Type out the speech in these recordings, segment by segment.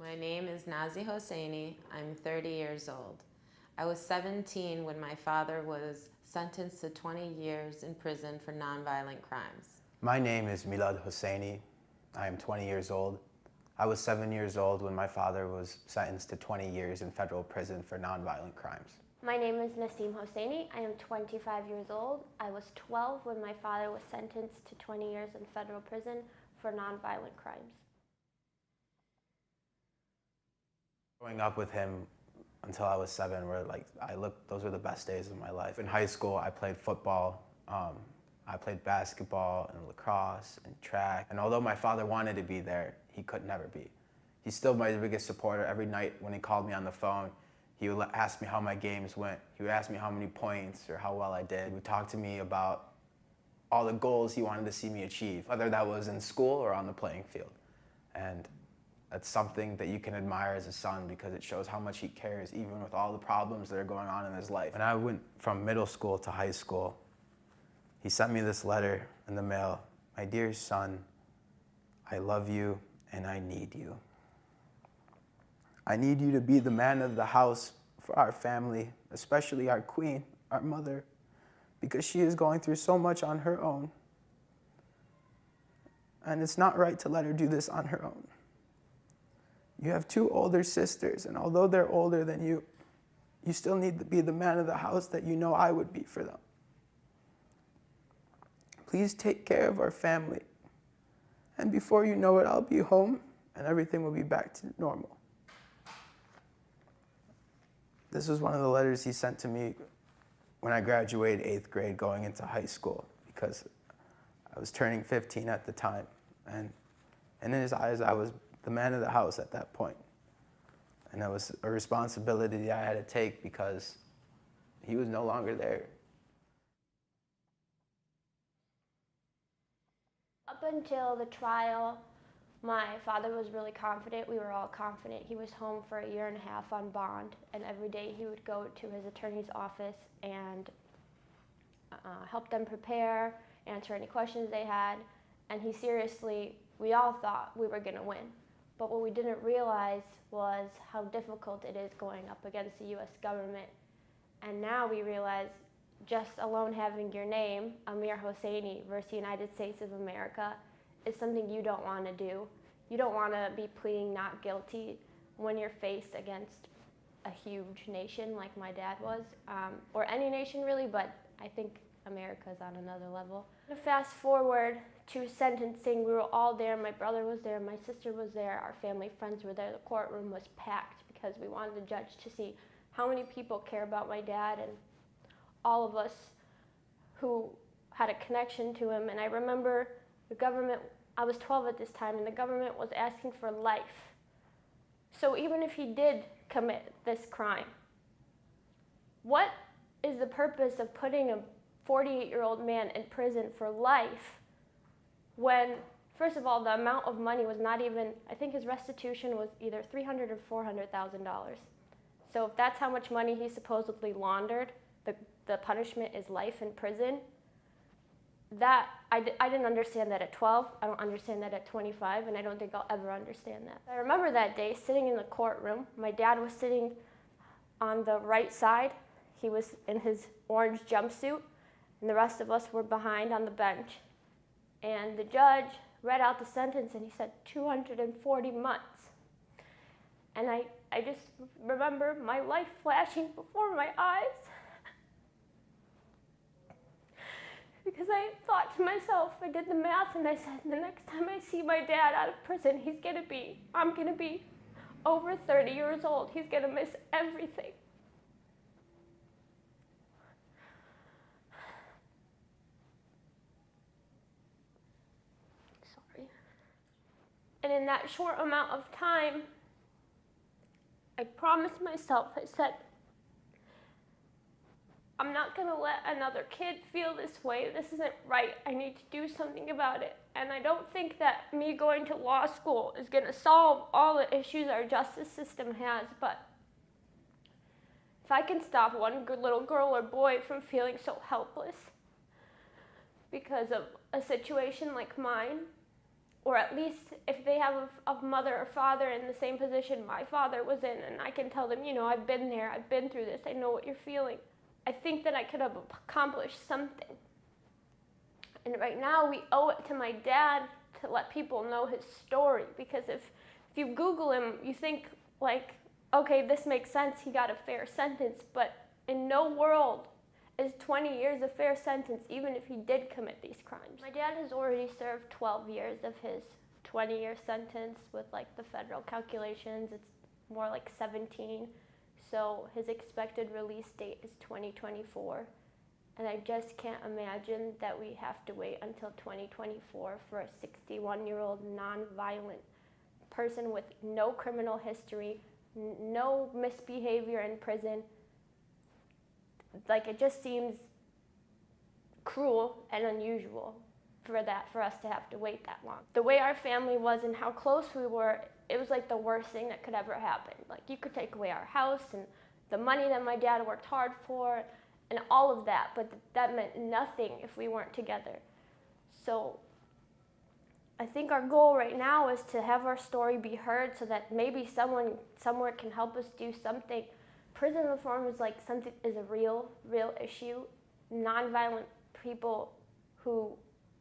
My name is Hosseini. I'm 30 years old. I was 17 when my father was sentenced to 20 years in prison for nonviolent crimes. My name is Hosseini. I am 20 years old. I was 7 years old when my father was sentenced to 20 years in federal prison for nonviolent crimes. My name is Hosseini. I am 25 years old. I was 12 when my father was sentenced to 20 years in federal prison for nonviolent crimes. Growing up with him until I was 7, those were the best days of my life. In high school, I played football, I played basketball and lacrosse and track. And although my father wanted to be there, he could never be. He's still my biggest supporter. Every night when he called me on the phone, he would ask me how my games went. He would ask me how many points or how well I did. He would talk to me about all the goals he wanted to see me achieve, whether that was in school or on the playing field. And that's something that you can admire as a son because it shows how much he cares, even with all the problems that are going on in his life. When I went from middle school to high school, he sent me this letter in the mail. My dear son, I love you and I need you. I need you to be the man of the house for our family, especially our queen, our mother, because she is going through so much on her own. And it's not right to let her do this on her own. You have 2 older sisters, and although they're older than you, you still need to be the man of the house that you know I would be for them. Please take care of our family. And before you know it, I'll be home and everything will be back to normal. This was one of the letters he sent to me when I graduated 8th grade going into high school because I was turning 15 at the time. And in his eyes, I was the man of the house at that point. And that was a responsibility I had to take because he was no longer there. Up until the trial, my father was really confident. We were all confident. He was home for 1.5 years on bond, and every day he would go to his attorney's office and help them prepare, answer any questions they had. And we all thought we were going to win. But what we didn't realize was how difficult it is going up against the U.S. government. And now we realize just alone having your name, Amir Hosseini versus the United States of America, is something you don't want to do. You don't want to be pleading not guilty when you're faced against a huge nation like my dad was, or any nation really, but I think America's on another level. To fast forward to sentencing, we were all there. My brother was there, my sister was there, our family friends were there. The courtroom was packed because we wanted the judge to see how many people care about my dad and all of us who had a connection to him. And I remember the government, I was 12 at this time, and the government was asking for life. So even if he did commit this crime, what is the purpose of putting a 48-year-old man in prison for life when, first of all, the amount of money was not even, I think his restitution was either $300,000 or $400,000. So if that's how much money he supposedly laundered, the punishment is life in prison. That, I didn't understand that at 12, I don't understand that at 25, and I don't think I'll ever understand that. I remember that day sitting in the courtroom. My dad was sitting on the right side. He was in his orange jumpsuit, and the rest of us were behind on the bench. And the judge read out the sentence, and he said 240 months. And I just remember my life flashing before my eyes. Because I thought to myself, I did the math, and I said, the next time I see my dad out of prison, I'm gonna be over 30 years old. He's gonna miss everything. Sorry. And in that short amount of time, I promised myself, I said, I'm not going to let another kid feel this way. This isn't right. I need to do something about it. And I don't think that me going to law school is going to solve all the issues our justice system has, but if I can stop one little girl or boy from feeling so helpless because of a situation like mine, or at least if they have a mother or father in the same position my father was in, and I can tell them, you know, I've been there, I've been through this, I know what you're feeling. I think that I could have accomplished something. And right now we owe it to my dad to let people know his story, because if you Google him, you think like, okay, this makes sense, he got a fair sentence, but in no world is 20 years a fair sentence, even if he did commit these crimes. My dad has already served 12 years of his 20-year sentence. With like the federal calculations, it's more like 17. So his expected release date is 2024. And I just can't imagine that we have to wait until 2024 for a 61-year-old non-violent person with no criminal history, no misbehavior in prison. Like, it just seems cruel and unusual for us to have to wait that long. The way our family was and how close we were, it was like the worst thing that could ever happen. Like, you could take away our house and the money that my dad worked hard for and all of that, but that meant nothing if we weren't together. So I think our goal right now is to have our story be heard so that maybe someone somewhere can help us do something. Prison reform is like something, is a real issue. Nonviolent people who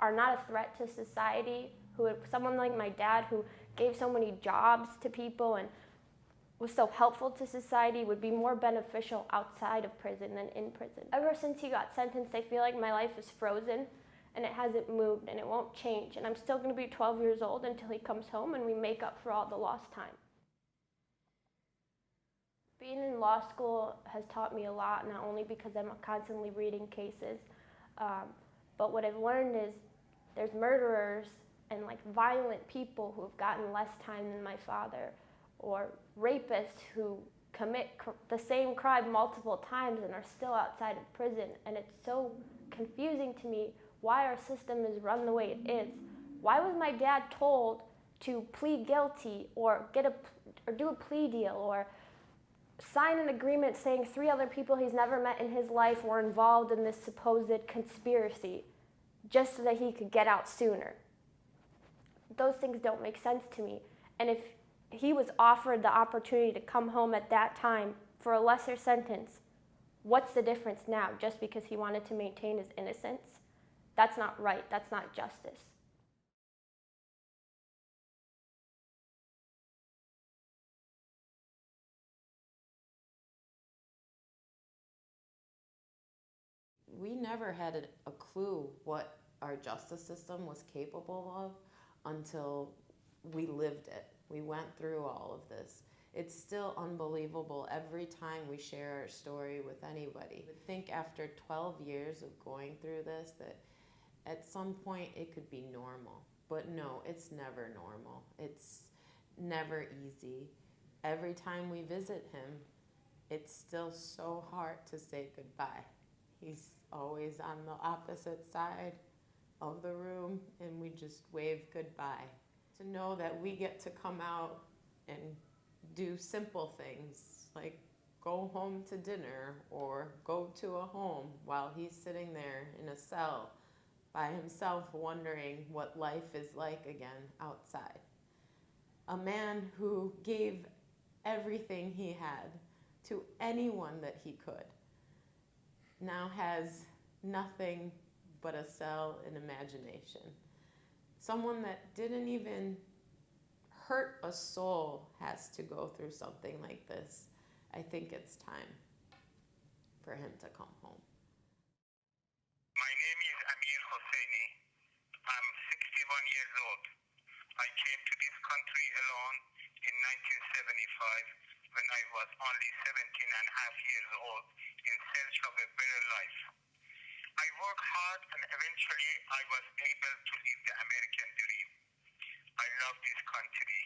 are not a threat to society, someone like my dad who gave so many jobs to people and was so helpful to society, would be more beneficial outside of prison than in prison. Ever since he got sentenced, I feel like my life is frozen and it hasn't moved and it won't change. And I'm still gonna be 12 years old until he comes home and we make up for all the lost time. Being in law school has taught me a lot, not only because I'm constantly reading cases, but what I've learned is there's murderers and like violent people who have gotten less time than my father, or rapists who commit the same crime multiple times and are still outside of prison. And it's so confusing to me why our system is run the way it is. Why was my dad told to plead guilty or do a plea deal or sign an agreement saying 3 other people he's never met in his life were involved in this supposed conspiracy just so that he could get out sooner? Those things don't make sense to me. And if he was offered the opportunity to come home at that time for a lesser sentence, what's the difference now just because he wanted to maintain his innocence? That's not right. That's not justice. We never had a clue what our justice system was capable of until we lived it. We went through all of this. It's still unbelievable every time we share our story with anybody. I think after 12 years of going through this that at some point it could be normal. But no, it's never normal. It's never easy. Every time we visit him, it's still so hard to say goodbye. He's always on the opposite side of the room and we just wave goodbye. To know that we get to come out and do simple things like go home to dinner or go to a home while he's sitting there in a cell by himself wondering what life is like again outside. A man who gave everything he had to anyone that he could now has nothing but a cell in imagination. Someone that didn't even hurt a soul has to go through something like this. I think it's time for him to come home. My name is Amir Hosseini. I'm 61 years old. I came to this country alone in 1975 when I was only 17 and a half years old in search of a better life. I worked hard and eventually I was able to live the American dream. I love this country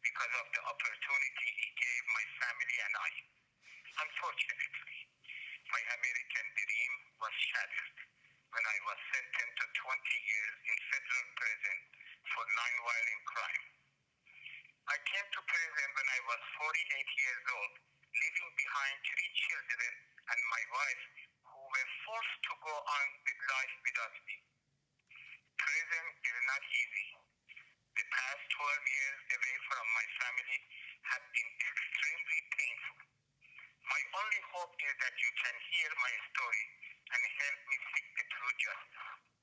because of the opportunity it gave my family and I. Unfortunately, my American dream was shattered when I was sentenced to 20 years in federal prison for non-violent crime. I came to prison when I was 48 years old, leaving behind 3 children and my wife who were forced to go on with life without me. Prison is not easy. The past 12 years away from my family have been extremely painful. My only hope is that you can hear my story and help me seek the true justice.